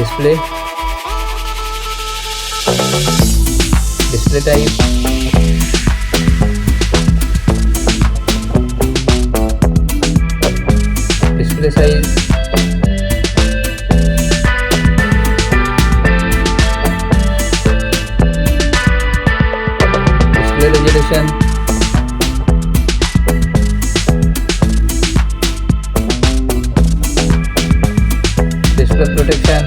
display, display type, display size, display resolution, display protection,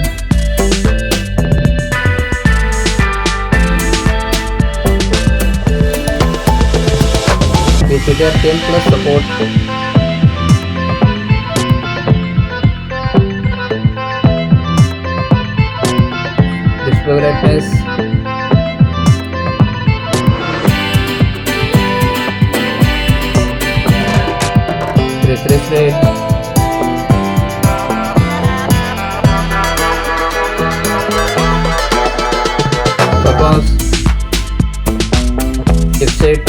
with figure 10 plus support, display brightness, refresh rate, purpose, chipset,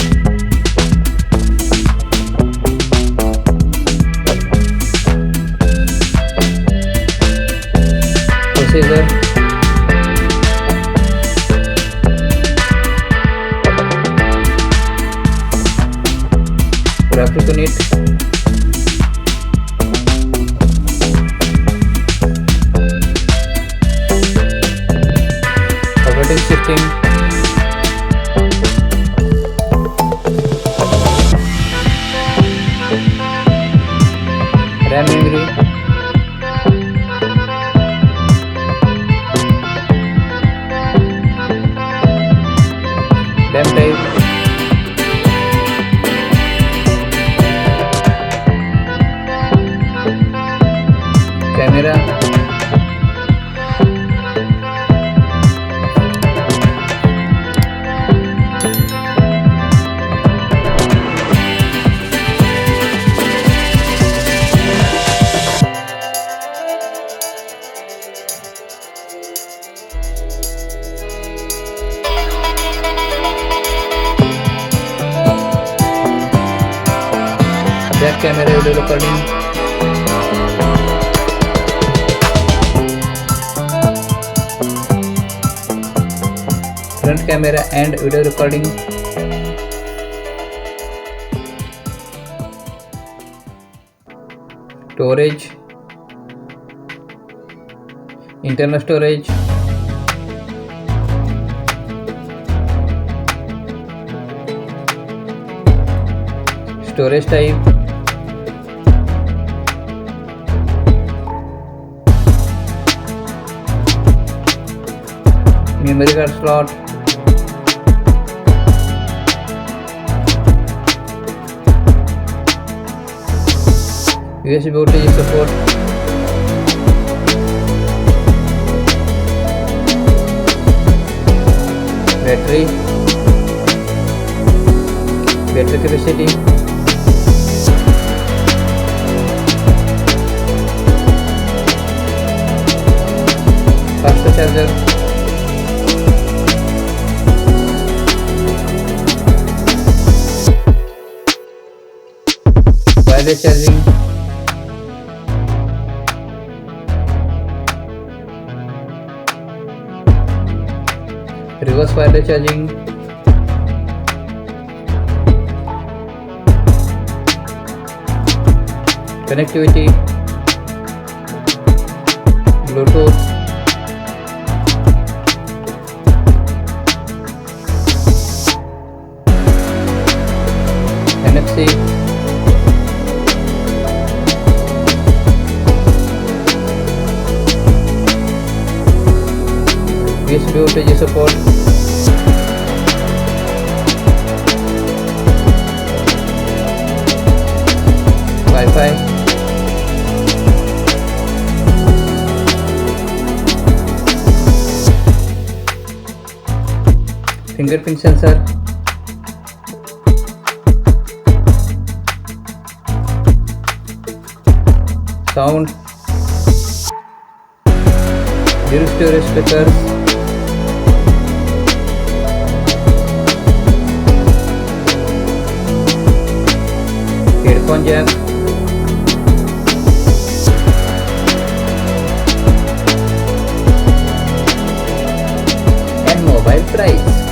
processor, graphic unit, operating system, RAM memory, RAM type, camera, back camera video recording, front camera and video recording, storage, internal storage, storage type, memory card slot, USB voltage support, battery capacity, fast charger, wireless charging, reverse wireless charging, connectivity, Bluetooth, NFC, USB voltage support, Wi-Fi, fingerprint sensor, sound, dual storage speakers, headphone jack, and mobile price.